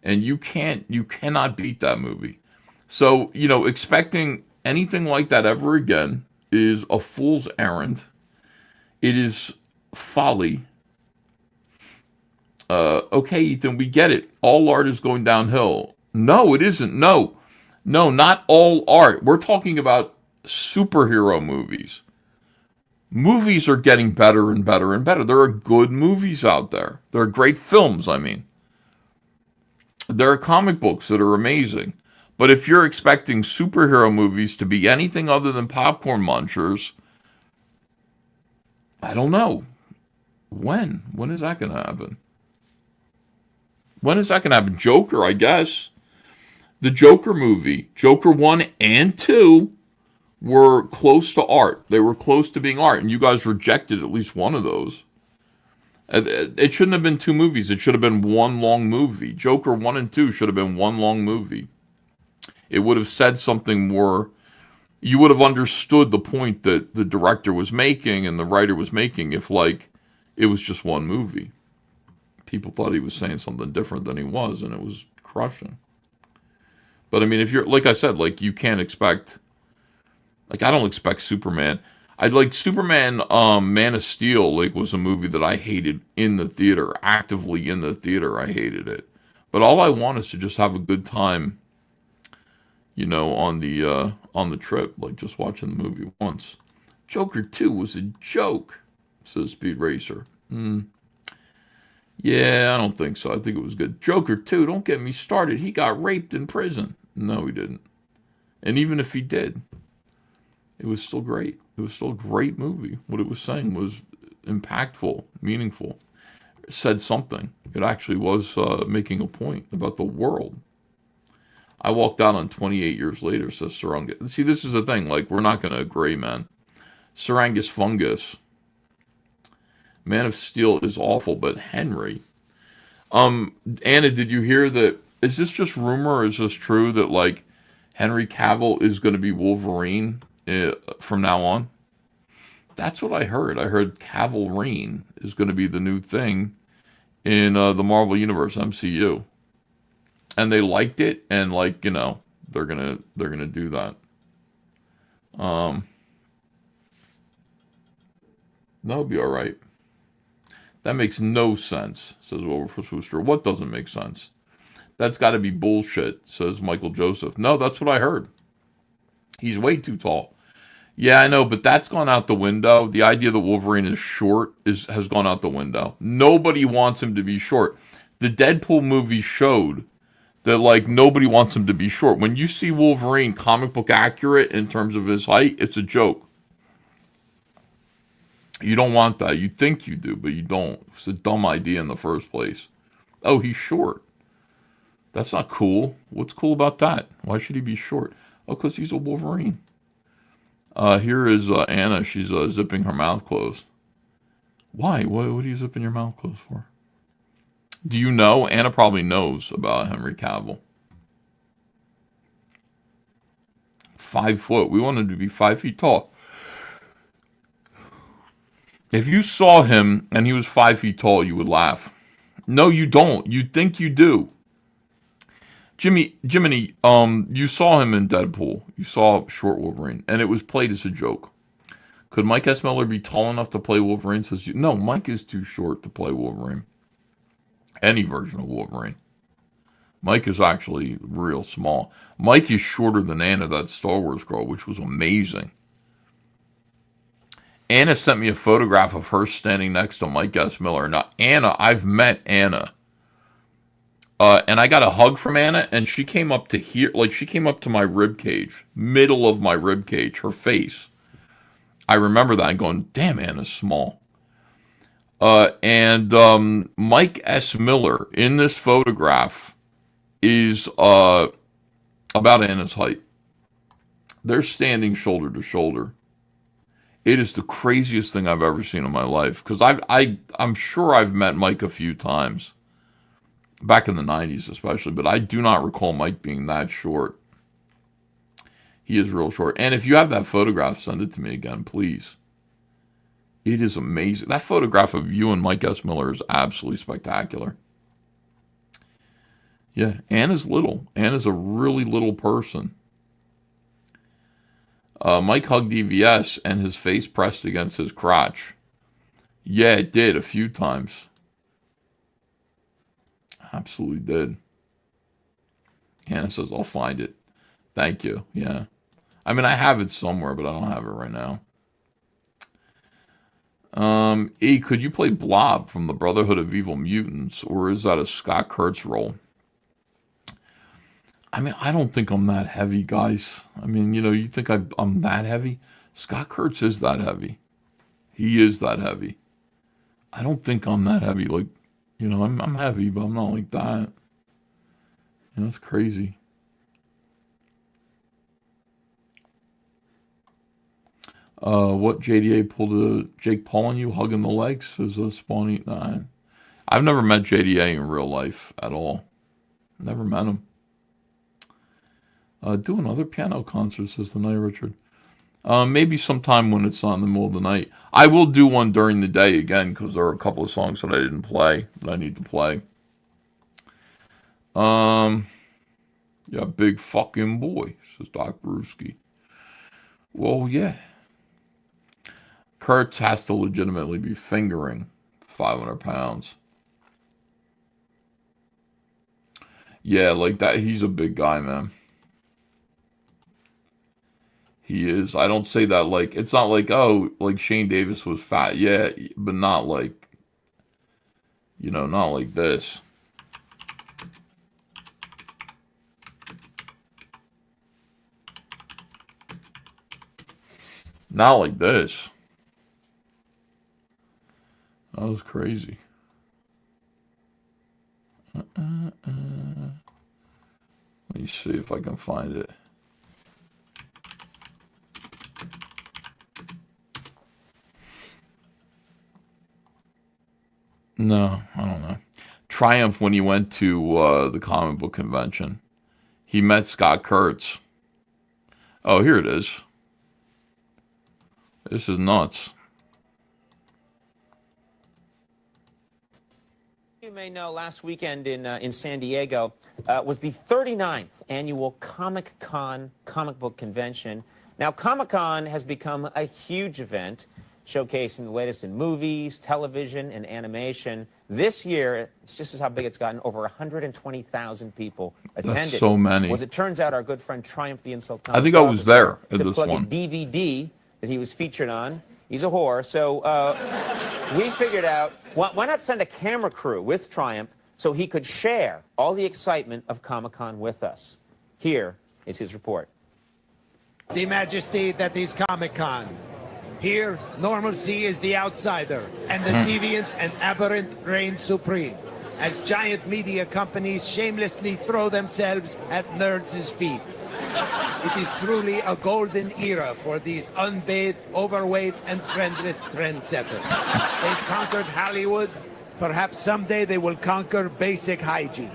And you cannot beat that movie. So, expecting anything like that ever again is a fool's errand. It is folly. Okay, Ethan, we get it. All art is going downhill. No, it isn't. No, not all art. We're talking about superhero movies. Movies are getting better and better and better. There are good movies out there. There are great films, I mean. There are comic books that are amazing. But if you're expecting superhero movies to be anything other than popcorn munchers, I don't know. When? When is that going to happen? When is that going to happen? Joker, I guess. The Joker movie, Joker 1 and 2, were close to art. They were close to being art, and you guys rejected at least one of those. It shouldn't have been two movies. It should have been one long movie. Joker 1 and 2 should have been one long movie. It would have said something more. You would have understood the point that the director was making and the writer was making if, like, it was just one movie. People thought he was saying something different than he was, and it was crushing. But, I mean, if you're, like I said, like, you can't expect, like, I don't expect Superman. I'd like Superman, Man of Steel, like, was a movie that I hated in the theater, actively in the theater. I hated it. But all I want is to just have a good time, on the trip, like just watching the movie once. Joker 2 was a joke, says Speed Racer. Yeah, I don't think so. I think it was good. Joker 2, don't get me started. He got raped in prison. No, he didn't. And even if he did, it was still great. It was still a great movie. What it was saying was impactful, meaningful. It said something. It actually was making a point about the world. I walked out on 28 years later, says Sarangus. See, this is the thing. Like, we're not going to agree, man. Sarangus Fungus. Man of Steel is awful, but Henry. Anna, did you hear that? Is this just rumor or is this true that, like, Henry Cavill is going to be Wolverine from now on? That's what I heard. I heard Cavalrine is going to be the new thing in the Marvel Universe, MCU. And they liked it, and, like, they're gonna do that. That'll be all right. That makes no sense, says Wilberforce Wooster. What doesn't make sense? That's got to be bullshit, says Michael Joseph. No, that's what I heard. He's way too tall. Yeah, I know, but that's gone out the window. The idea that Wolverine is short has gone out the window. Nobody wants him to be short. The Deadpool movie showed that, like, nobody wants him to be short. When you see Wolverine comic book accurate in terms of his height, it's a joke. You don't want that. You think you do, but you don't. It's a dumb idea in the first place. Oh, he's short. That's not cool. What's cool about that? Why should he be short? Oh, because he's a Wolverine. Here is Anna. She's zipping her mouth closed. Why? What are you zipping your mouth closed for? Do you know? Anna probably knows about Henry Cavill. 5 foot. We want him to be 5 feet tall. If you saw him and he was 5 feet tall, you would laugh. No, you don't. You think you do. Jiminy, you saw him in Deadpool. You saw short Wolverine, and it was played as a joke. Could Mike S. Miller be tall enough to play Wolverine? Says you. No, Mike is too short to play Wolverine. Any version of Wolverine. Mike is actually real small. Mike is shorter than Anna, that Star Wars girl, which was amazing. Anna sent me a photograph of her standing next to Mike S. Miller. Now, Anna, I've met Anna. And I got a hug from Anna, and she came up to here, like she came up to my rib cage, middle of my rib cage, her face. I remember that and going, damn, Anna's small. And Mike S. Miller in this photograph is about Anna's height. They're standing shoulder to shoulder. It is the craziest thing I've ever seen in my life, because I'm sure I've met Mike a few times. Back in the 90s especially, but I do not recall Mike being that short. He is real short. And if you have that photograph, send it to me again, please. It is amazing. That photograph of you and Mike S. Miller is absolutely spectacular. Yeah, Anna's little. Anna's a really little person. Mike hugged EVS and his face pressed against his crotch. Yeah, it did a few times. Absolutely did. Hannah says, I'll find it. Thank you. Yeah. I mean, I have it somewhere, but I don't have it right now. E, could you play Blob from the Brotherhood of Evil Mutants, or is that a Scott Kurtz role? I mean, I don't think I'm that heavy, guys. I mean, you know, you think I'm that heavy? Scott Kurtz is that heavy. He is that heavy. I don't think I'm that heavy. Like, you know, I'm heavy, but I'm not like that. You know, it's crazy. What JDA pulled a Jake Paul on you, hugging the legs? Is a Spawny? Nah, I've never met JDA in real life at all. Never met him. Do another piano concert, says the night, Richard. Maybe sometime when it's not in the middle of the night. I will do one during the day again, because there are a couple of songs that I didn't play that I need to play. Yeah, big fucking boy, says Doc Brewski. Well, yeah. Kurtz has to legitimately be fingering 500 pounds. Yeah, like that. He's a big guy, man. He is. I don't say that like, it's not like, oh, like Shane Davis was fat. Yeah, but not like, you know, not like this. Not like this. That was crazy. Let me see if I can find it. No, I don't know. Triumph when he went to the comic book convention. He met Scott Kurtz. Oh, here it is. This is nuts. may know, last weekend in San Diego was the 39th annual Comic-Con comic book convention. Now, Comic-Con has become a huge event, showcasing the latest in movies, television, and animation. This year, it's just as how big it's gotten, over 120,000 people attended. That's so many. Well, as it turns out, our good friend Triumph the Insult I think I was there at this plug one. a DVD that he was featured on. He's a whore, so we figured out, why not send a camera crew with Triumph so he could share all the excitement of Comic-Con with us. Here is his report. The majesty that is Comic-Con. Here, normalcy is the outsider, and the deviant and aberrant reign supreme, as giant media companies shamelessly throw themselves at nerds' feet. It is truly a golden era for these unbathed, overweight, and friendless trendsetters. They've conquered Hollywood. Perhaps someday they will conquer basic hygiene.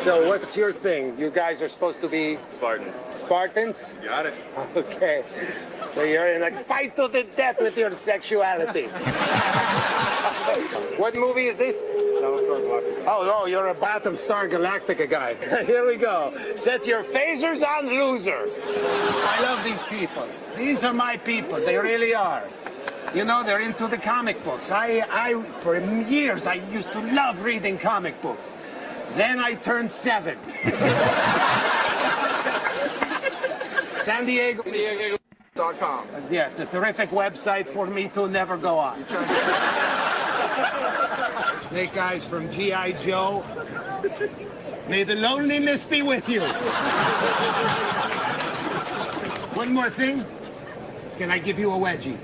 So what's your thing? You guys are supposed to be Spartans. Spartans? You got it. Okay. So you're in a fight to the death with your sexuality. What movie is this? Oh, you're a Battlestar Galactica guy. Here we go. Set your phasers on loser. I love these people. These are my people. They really are. You know, they're into the comic books. For years, I used to love reading comic books. Then I turned 7. San Diego. SanDiego.com. Yes, a terrific website for me to never go on. Snake Eyes from G.I. Joe. May the loneliness be with you. One more thing. Can I give you a wedgie?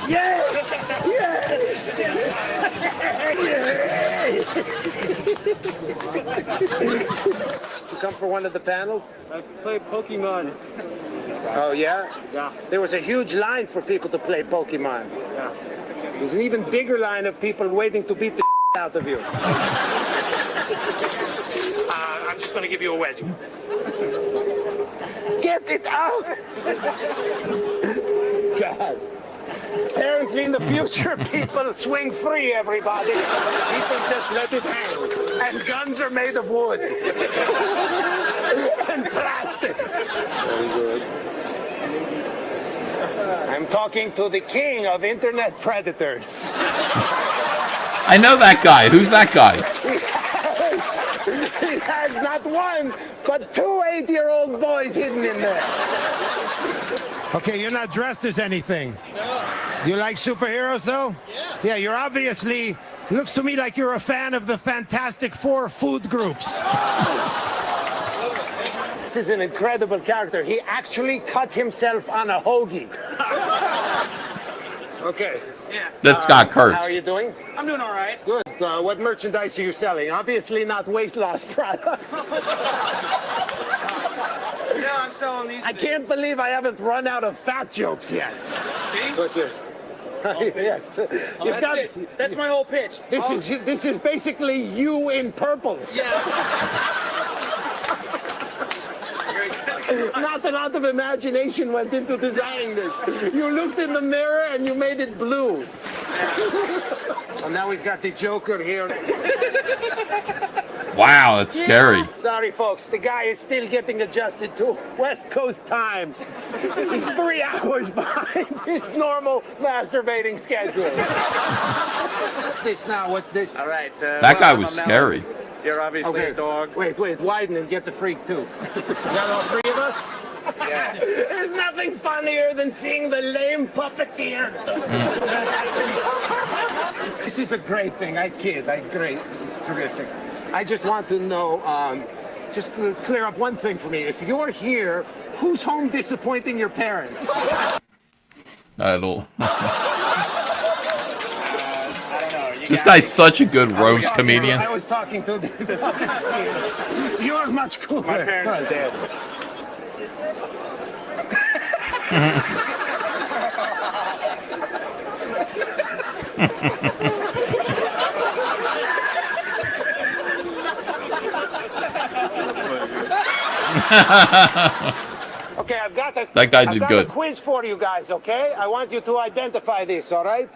Yes! Yes! You come for one of the panels? I play Pokemon. Oh, yeah? Yeah. There was a huge line for people to play Pokemon. Yeah. There's an even bigger line of people waiting to beat the out of you. I'm just going to give you a wedge. Get it out! God. Apparently in the future, people swing free, everybody. People just let it hang. And guns are made of wood. And plastic. Very good. I'm talking to the king of internet predators. I know that guy. Who's that guy? He has not one, but 2 8-year-old boys hidden in there. Okay, you're not dressed as anything. No. You like superheroes, though? Yeah. Yeah, you're obviously, looks to me like you're a fan of the Fantastic Four food groups. This is an incredible character. He actually cut himself on a hoagie. Okay. Yeah. That's Scott Kurtz. How are you doing? I'm doing all right. Good. What merchandise are you selling? Obviously not weight loss products. No, I'm selling these. I can't believe I haven't run out of fat jokes yet. See? But, yes. You've got, That's my whole pitch. this is basically you in purple. Yeah. Not a lot of imagination went into designing this. You looked in the mirror and you made it blue. And now we've got the Joker here. Wow, that's scary. Sorry, folks. The guy is still getting adjusted to West Coast time. He's 3 hours behind his normal masturbating schedule. What's this now? What's this? All right. That guy was scary. You're obviously a dog. Wait, widen and get the freak too. Is that all 3 of us? Yeah. There's nothing funnier than seeing the lame puppeteer. This is a great thing. I kid. Great. It's terrific. I just want to know, just to clear up one thing for me. If you're here, who's home disappointing your parents? I don't. This guy's such a good roast comedian. I was talking to the You're much cooler. My parents are dead. Okay, I've got a That guy did good. a quiz for you guys, okay? I want you to identify this, all right?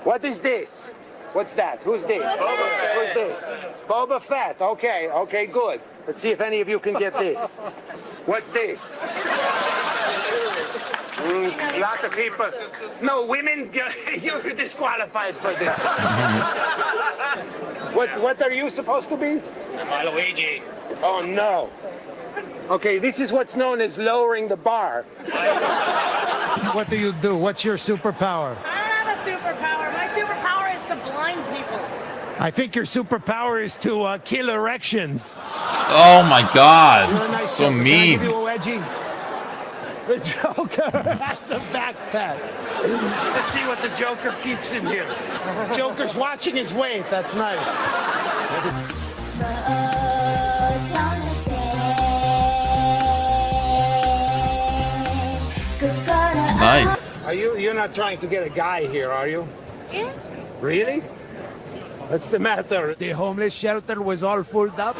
What is this? What's that? Who's this? Who's this? Boba Fett. Okay, okay, good. Let's see if any of you can get this. What's this? A lot of people. No, women, you're disqualified for this. What are you supposed to be? Luigi. Oh, no. Okay, this is what's known as lowering the bar. What do you do? What's your superpower? I don't have a superpower. My superpower is to blind people. I think your superpower is to kill erections. Oh my God. You're a nice So Joker. Can I mean. give you a wedgie? The Joker has a backpack. Let's see what the Joker keeps in here. Joker's watching his weight. That's nice. Nice. You're not trying to get a guy here, are you? Yeah. Really? What's the matter? The homeless shelter was all full up.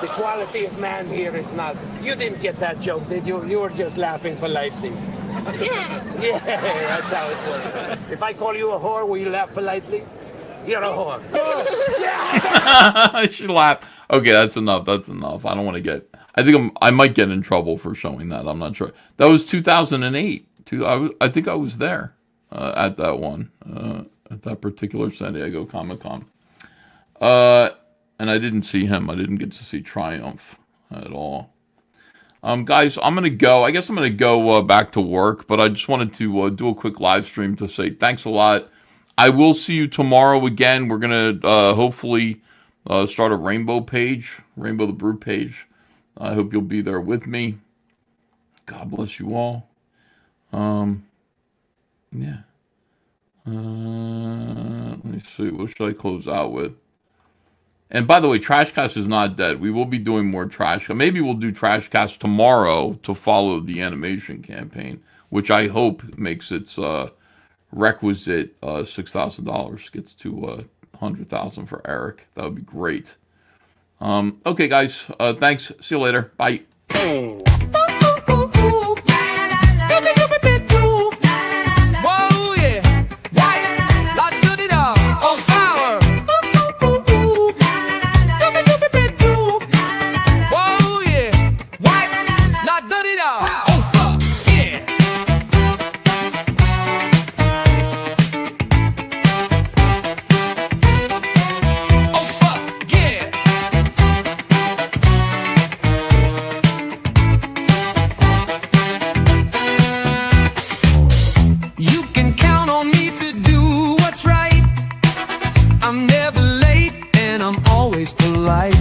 The quality of man here is not... You didn't get that joke, did you? You were just laughing politely. Yeah. Yeah, that's how it works. If I call you a whore, will you laugh politely? You're a whore. She laughed. Okay, that's enough. That's enough. I don't want to get... I might get in trouble for showing that. I'm not sure. That was 2008. I think I was there at that one. At that particular San Diego Comic-Con. And I didn't see him. I didn't get to see Triumph at all. Guys, I'm going to go. I guess I'm going to go back to work, but I just wanted to do a quick live stream to say thanks a lot. I will see you tomorrow again. We're going to hopefully start a Rainbow page, Rainbow the Brew page. I hope you'll be there with me. God bless you all. Yeah. Let me see. What should I close out with? And by the way, Trashcast is not dead. We will be doing more Trashcast. Maybe we'll do Trashcast tomorrow to follow the animation campaign, which I hope makes its requisite $6,000. Gets to $100,000 for Eric. That would be great. Okay, guys. Thanks. See you later. Bye. I'm never late and I'm always polite.